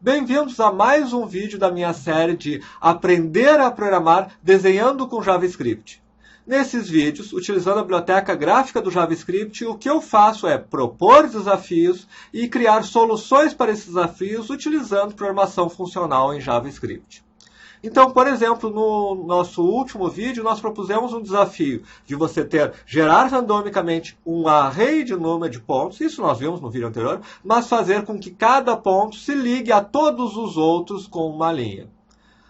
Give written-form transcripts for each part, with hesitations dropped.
Bem-vindos a mais um vídeo da minha série de Aprender a Programar Desenhando com JavaScript. Nesses vídeos, utilizando a biblioteca gráfica do JavaScript, o que eu faço é propor desafios e criar soluções para esses desafios utilizando programação funcional em JavaScript. Então, por exemplo, no nosso último vídeo, nós propusemos um desafio de você gerar randomicamente um array de número de pontos, isso nós vimos no vídeo anterior, mas fazer com que cada ponto se ligue a todos os outros com uma linha.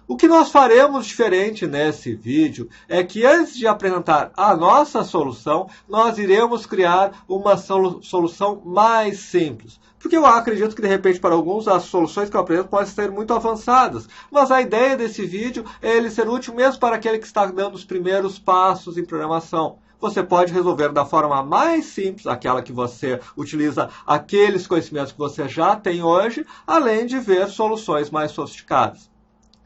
O que nós faremos diferente nesse vídeo é que antes de apresentar a nossa solução, nós iremos criar uma solução mais simples. Porque eu acredito que, de repente, para alguns, as soluções que eu apresento podem ser muito avançadas. Mas a ideia desse vídeo é ele ser útil mesmo para aquele que está dando os primeiros passos em programação. Você pode resolver da forma mais simples, aquela que você utiliza aqueles conhecimentos que você já tem hoje, além de ver soluções mais sofisticadas.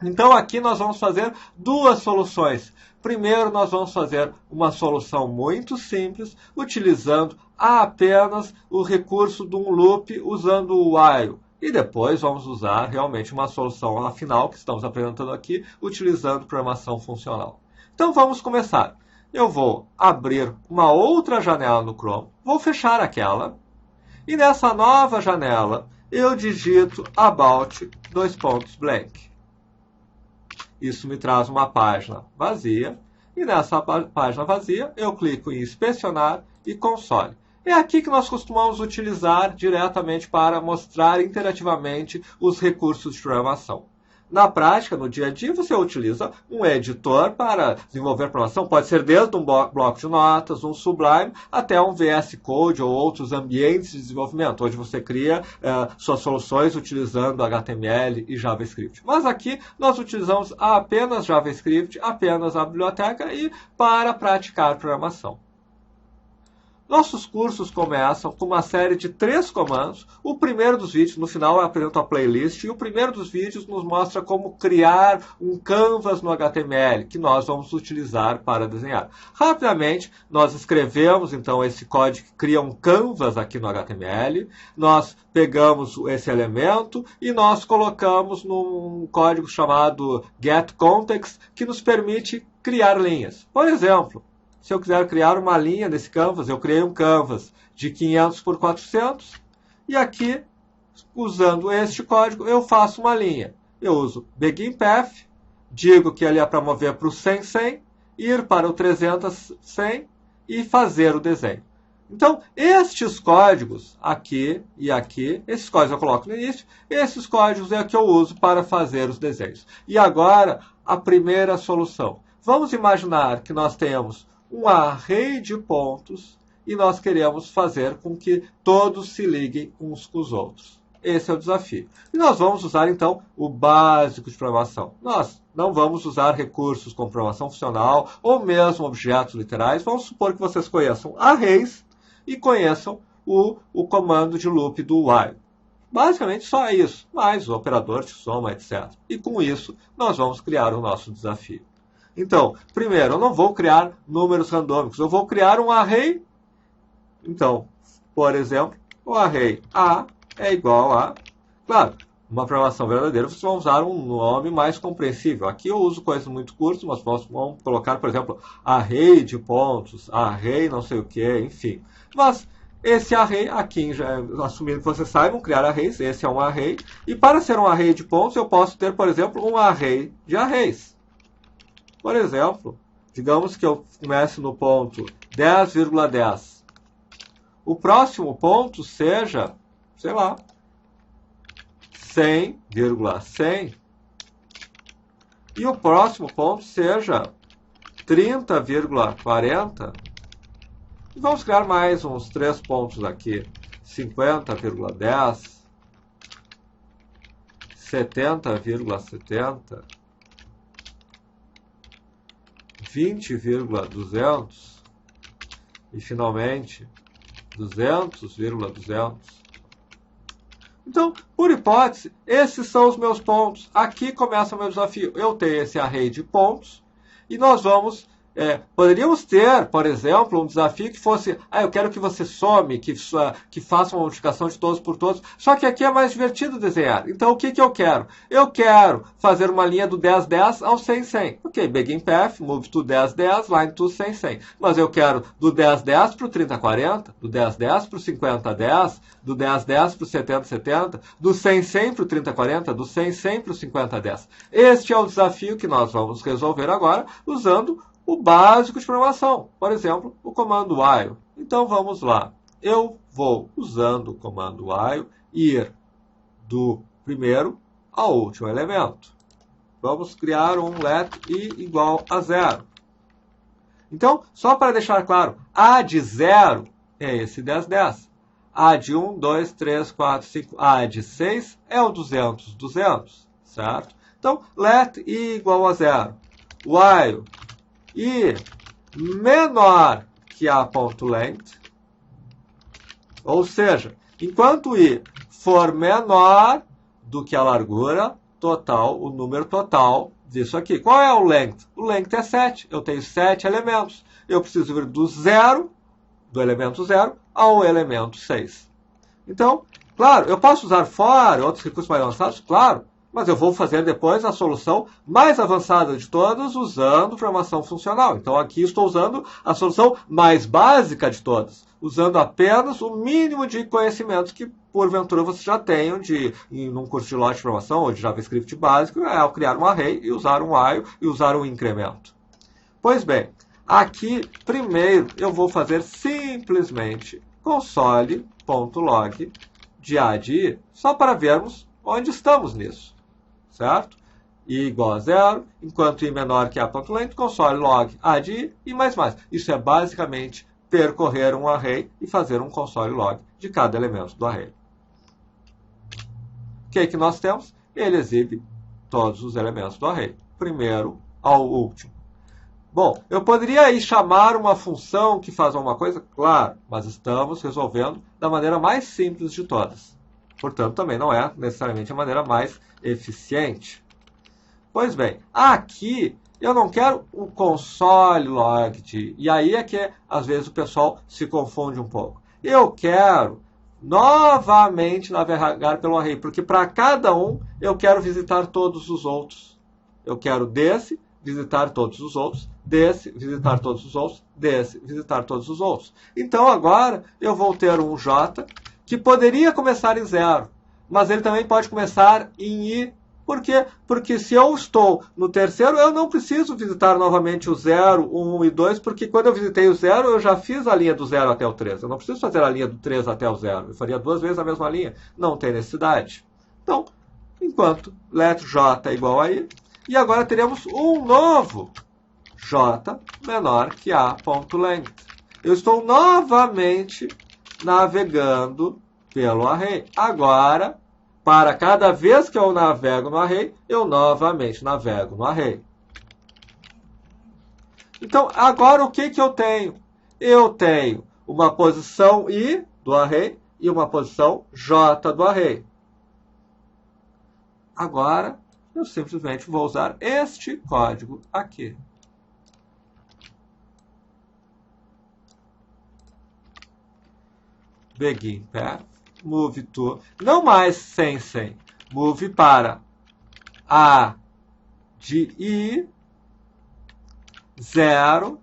Então, aqui nós vamos fazer duas soluções. Primeiro, nós vamos fazer uma solução muito simples, utilizando apenas o recurso de um loop, usando o while. E depois vamos usar realmente uma solução afinal, que estamos apresentando aqui, utilizando programação funcional. Então, vamos começar. Eu vou abrir uma outra janela no Chrome, vou fechar aquela, e nessa nova janela, eu digito about blank. Isso me traz uma página vazia. E nessa página vazia, eu clico em inspecionar e console. É aqui que nós costumamos utilizar diretamente para mostrar interativamente os recursos de programação. Na prática, no dia a dia, você utiliza um editor para desenvolver programação. Pode ser desde um bloco de notas, um Sublime, até um VS Code ou outros ambientes de desenvolvimento, onde você cria suas soluções utilizando HTML e JavaScript. Mas aqui nós utilizamos apenas JavaScript, apenas a biblioteca e para praticar programação. Nossos cursos começam com uma série de 3 comandos. O primeiro dos vídeos, no final eu apresento a playlist, e o primeiro dos vídeos nos mostra como criar um canvas no HTML, que nós vamos utilizar para desenhar. Rapidamente, nós escrevemos então esse código que cria um canvas aqui no HTML, nós pegamos esse elemento e nós colocamos num código chamado getContext, que nos permite criar linhas. Por exemplo, se eu quiser criar uma linha nesse canvas, eu criei um canvas de 500 por 400. E aqui, usando este código, eu faço uma linha. Eu uso beginPath, digo que ele é para mover para o 100, 100, ir para o 300, 100 e fazer o desenho. Então, estes códigos, aqui e aqui, esses códigos eu coloco no início, esses códigos é que eu uso para fazer os desenhos. E agora, a primeira solução. Vamos imaginar que nós temos um array de pontos e nós queremos fazer com que todos se liguem uns com os outros. Esse é o desafio. E nós vamos usar, então, o básico de programação. Nós não vamos usar recursos como programação funcional ou mesmo objetos literais. Vamos supor que vocês conheçam arrays e conheçam o comando de loop do while. Basicamente só isso, mais o operador de soma, etc. E com isso, nós vamos criar o nosso desafio. Então, primeiro, eu não vou criar números randômicos, eu vou criar um array. Então, por exemplo, o array A é igual a... Claro, uma programação verdadeira, vocês vão usar um nome mais compreensível. Aqui eu uso coisas muito curtas, mas vamos colocar, por exemplo, array de pontos, array não sei o que, enfim. Mas esse array, aqui, assumindo que vocês saibam criar arrays, esse é um array. E para ser um array de pontos, eu posso ter, por exemplo, um array de arrays. Por exemplo, digamos que eu comece no ponto 10,10. O próximo ponto seja, sei lá, 100,100. E o próximo ponto seja 30,40. E vamos criar mais uns 3 pontos aqui. 50,10. 70,70. 20,200 e finalmente 200,200. Então, por hipótese, esses são os meus pontos. Aqui começa o meu desafio. Eu tenho esse array de pontos e nós vamos Poderíamos ter, por exemplo, um desafio que fosse, eu quero que você some, que faça uma multiplicação de todos por todos, só que aqui é mais divertido desenhar. Então, o que eu quero? Eu quero fazer uma linha do 10, 10 ao 100, 100. Ok, begin path, move to 10, 10, line to 100, 100. Mas eu quero do 10, 10 para o 30, 40, do 10, 10 para o 50, 10, do 10, 10 para o 70, 70, do 100, 100 para o 30, 40, do 100, 100 para o 50, 10. Este é o desafio que nós vamos resolver agora usando o básico de programação, por exemplo, o comando while. Então vamos lá. Eu vou, usando o comando while, ir do primeiro ao último elemento. Vamos criar um let i igual a 0. Então, só para deixar claro, a de 0 é esse 10, 10. A de 1, 2, 3, 4, 5. A de 6 é o 200, 200. Certo? Então, let i igual a 0. While i menor que a.length, ou seja, enquanto i for menor do que a largura total, o número total disso aqui. Qual é o length? O length é 7. Eu tenho 7 elementos. Eu preciso ir do elemento 0, ao elemento 6. Então, claro, eu posso usar for, outros recursos mais avançados, claro, mas eu vou fazer depois a solução mais avançada de todas usando programação funcional. Então, aqui estou usando a solução mais básica de todas, usando apenas o mínimo de conhecimentos que, porventura, vocês já tenham em um curso de lógica de programação ou de JavaScript básico, ao criar um array e usar um while e usar um incremento. Pois bem, aqui, primeiro, eu vou fazer simplesmente console.log de a de i, só para vermos onde estamos nisso. Certo? I igual a 0, enquanto i menor que a.length, console log a de i e mais. Isso é basicamente percorrer um array e fazer um console log de cada elemento do array. O que nós temos? Ele exibe todos os elementos do array, primeiro ao último. Bom, eu poderia aí chamar uma função que faz alguma coisa? Claro, mas estamos resolvendo da maneira mais simples de todas. Portanto, também não é necessariamente a maneira mais eficiente. Pois bem, aqui eu não quero o console log de... E aí é que, às vezes, o pessoal se confunde um pouco. Eu quero novamente navegar pelo array, porque para cada um eu quero visitar todos os outros. Eu quero desse, visitar todos os outros, desse, visitar todos os outros, desse, visitar todos os outros. Então, agora, eu vou ter um J que poderia começar em 0, mas ele também pode começar em i. Por quê? Porque se eu estou no terceiro, eu não preciso visitar novamente o 0, 1 e 2, porque quando eu visitei o 0, eu já fiz a linha do 0 até o 3. Eu não preciso fazer a linha do 3 até o 0. Eu faria 2 vezes a mesma linha. Não tem necessidade. Então, enquanto let j igual a i, e agora teremos um novo j menor que a.length. Eu estou novamente navegando pelo array. Agora, para cada vez que eu navego no array, eu novamente navego no array. Então, agora o que eu tenho? Eu tenho uma posição i do array e uma posição j do array. Agora, eu simplesmente vou usar este código aqui. Begin path, move to, não mais 100, 100, move para a de i 0,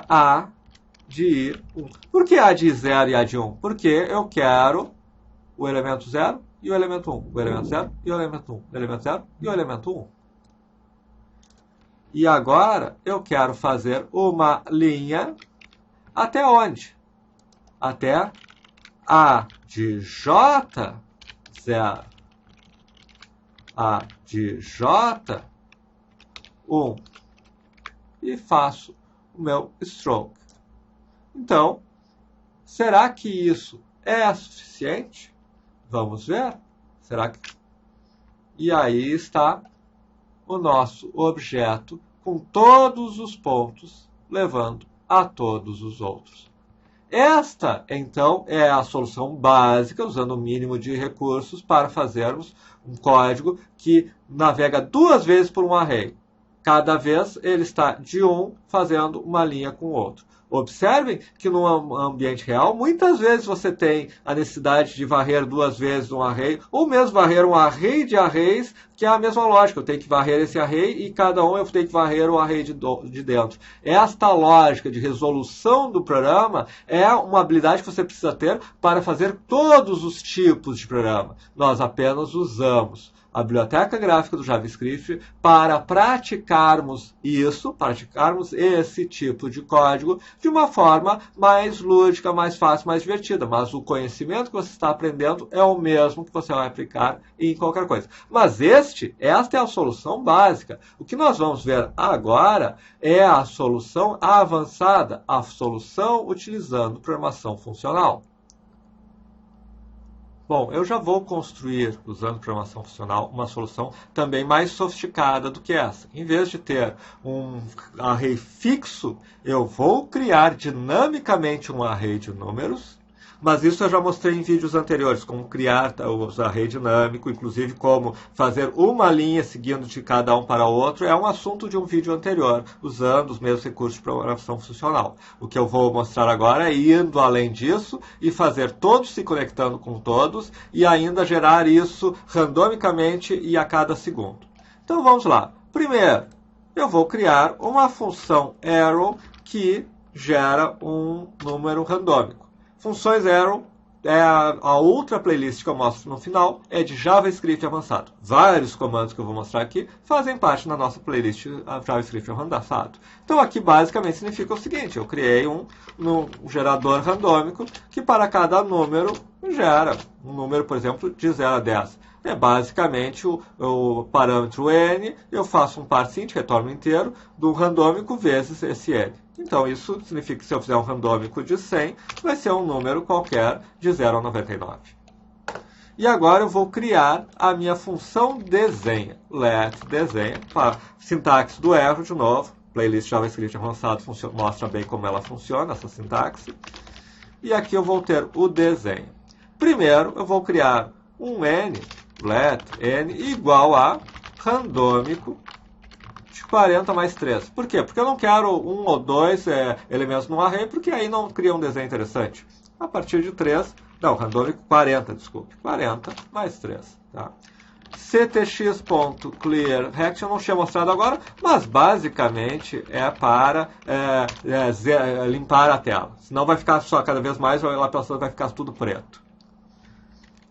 a de i 1. Por que a de 0 e a de 1? Porque eu quero o elemento 0 e o elemento 1. O elemento 0 e o elemento 1. O elemento 0 e o elemento 1. E agora eu quero fazer uma linha até onde? Até a de j 0, a de j 1 e faço o meu stroke. Então, será que isso é suficiente? Vamos ver. Será que... E aí está o nosso objeto com todos os pontos levando a todos os outros. Esta, então, é a solução básica, usando o mínimo de recursos para fazermos um código que navega 2 vezes por um array. Cada vez ele está de um fazendo uma linha com o outro. Observem que no ambiente real, muitas vezes você tem a necessidade de varrer duas vezes um array, ou mesmo varrer um array de arrays, que é a mesma lógica. Eu tenho que varrer esse array e cada um eu tenho que varrer o array de dentro. Esta lógica de resolução do programa é uma habilidade que você precisa ter para fazer todos os tipos de programa. Nós apenas usamos a biblioteca gráfica do JavaScript para praticarmos isso, praticarmos esse tipo de código de uma forma mais lúdica, mais fácil, mais divertida. Mas o conhecimento que você está aprendendo é o mesmo que você vai aplicar em qualquer coisa. Mas esta é a solução básica. O que nós vamos ver agora é a solução avançada, a solução utilizando programação funcional. Bom, eu já vou construir, usando programação funcional, uma solução também mais sofisticada do que essa. Em vez de ter um array fixo, eu vou criar dinamicamente um array de números. Mas isso eu já mostrei em vídeos anteriores, como criar o array dinâmico, inclusive como fazer uma linha seguindo de cada um para o outro. É um assunto de um vídeo anterior, usando os mesmos recursos de programação funcional. O que eu vou mostrar agora é indo além disso e fazer todos se conectando com todos e ainda gerar isso randomicamente e a cada segundo. Então vamos lá. Primeiro, eu vou criar uma função arrow que gera um número randômico. Funções arrow é a outra playlist que eu mostro no final, é de JavaScript avançado. Vários comandos que eu vou mostrar aqui fazem parte da nossa playlist JavaScript avançado. Então aqui basicamente significa o seguinte, eu criei um gerador randômico que para cada número gera um número, por exemplo, de 0 a 10. É basicamente o parâmetro n, eu faço um parseInt, retorno inteiro, do randômico vezes esse n. Então, isso significa que se eu fizer um randômico de 100, vai ser um número qualquer de 0 a 99. E agora eu vou criar a minha função desenha. Let desenha, para sintaxe do arrow de novo. Playlist JavaScript avançado mostra bem como ela funciona, essa sintaxe. E aqui eu vou ter o desenho. Primeiro, eu vou criar um n, let n, igual a randômico de 40 mais 3. Por quê? Porque eu não quero um ou dois elementos no array, porque aí não cria um desenho interessante. A partir de 3, não, randômico 40, desculpe. 40 mais 3. Tá? ctx.clearRect eu não tinha mostrado agora, mas basicamente é para limpar a tela. Senão vai ficar só cada vez mais, lá pela vai ficar tudo preto.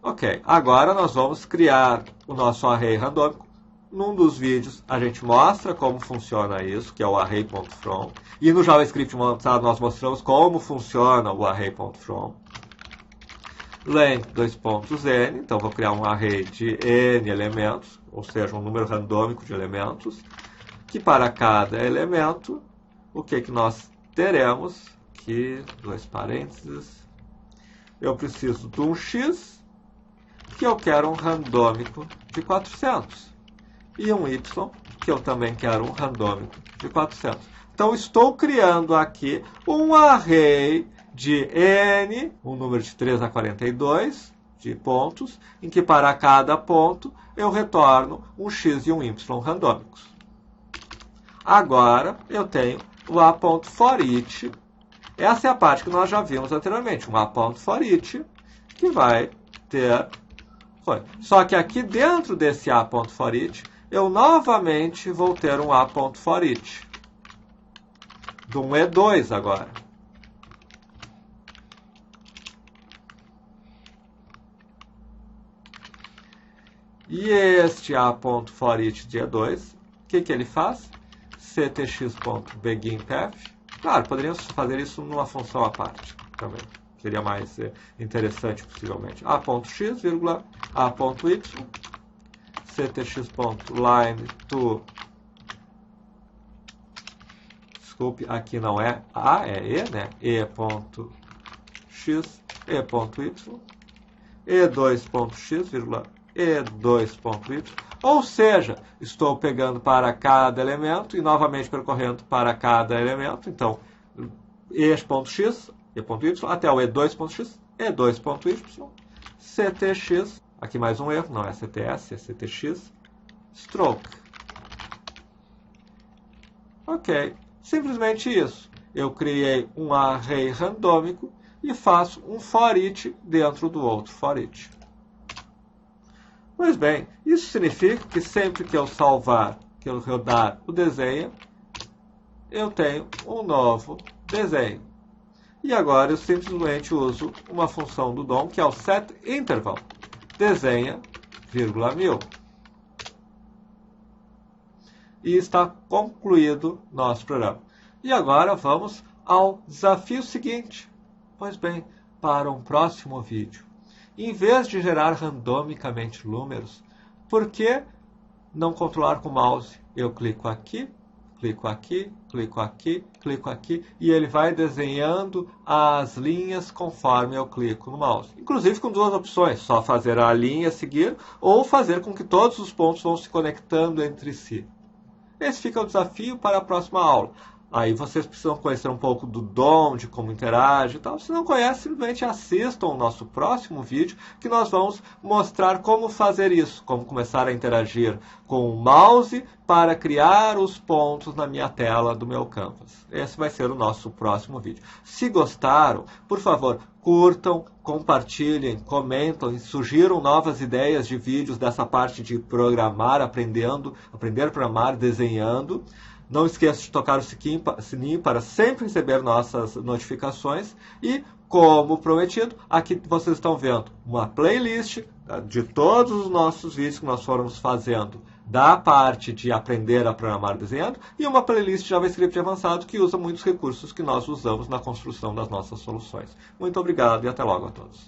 Ok, agora nós vamos criar o nosso array randômico. Num dos vídeos a gente mostra como funciona isso, que é o array.from. E no JavaScript montado nós mostramos como funciona o array.from. Length 2.n, então vou criar um array de n elementos, ou seja, um número randômico de elementos, que para cada elemento, o que nós teremos? Aqui, dois parênteses, eu preciso de um x, que eu quero um randômico de 400. E um y, que eu também quero um randômico de 400. Então, estou criando aqui um array de n, um número de 3 a 42 de pontos, em que para cada ponto eu retorno um x e um y randômicos. Agora, eu tenho o a.forEach. Essa é a parte que nós já vimos anteriormente, um a.forEach, que vai ter... Só que aqui dentro desse a.forEach, eu novamente vou ter um a.forEach. De um E2 agora. E este a.forEach de E2, o que ele faz? ctx.beginPath. Claro, poderíamos fazer isso numa função à parte também. Seria mais interessante, possivelmente. a.x, a.y, ctx.line_to. Desculpe, aqui não é a, é e, né? e.x, e.y, e2.x, e2.y. Ou seja, estou pegando para cada elemento e novamente percorrendo para cada elemento. Então, e.x, e.y, até o e2.x, e2.y, ctx, aqui mais um erro, não é cts, é ctx, stroke. Ok, simplesmente isso. Eu criei um array randômico e faço um for each dentro do outro for each. Pois bem, isso significa que sempre que eu salvar, que eu rodar o desenho, eu tenho um novo desenho. E agora eu simplesmente uso uma função do DOM, que é o setInterval. Desenha, vírgula 1000. E está concluído nosso programa. E agora vamos ao desafio seguinte. Pois bem, para um próximo vídeo, em vez de gerar randomicamente números, por que não controlar com o mouse? Eu clico aqui, clico aqui, clico aqui, clico aqui, e ele vai desenhando as linhas conforme eu clico no mouse. Inclusive com duas opções, só fazer a linha seguir ou fazer com que todos os pontos vão se conectando entre si. Esse fica o desafio para a próxima aula. Aí vocês precisam conhecer um pouco do DOM, de como interage e tal. Se não conhece, simplesmente assistam o nosso próximo vídeo, que nós vamos mostrar como fazer isso, como começar a interagir com o mouse para criar os pontos na minha tela do meu Canvas. Esse vai ser o nosso próximo vídeo. Se gostaram, por favor, curtam, compartilhem, comentem, sugiram novas ideias de vídeos dessa parte de programar, aprender a programar, desenhando. Não esqueça de tocar o sininho para sempre receber nossas notificações. E, como prometido, aqui vocês estão vendo uma playlist de todos os nossos vídeos que nós fomos fazendo da parte de aprender a programar desenhando e uma playlist de JavaScript avançado que usa muitos recursos que nós usamos na construção das nossas soluções. Muito obrigado e até logo a todos.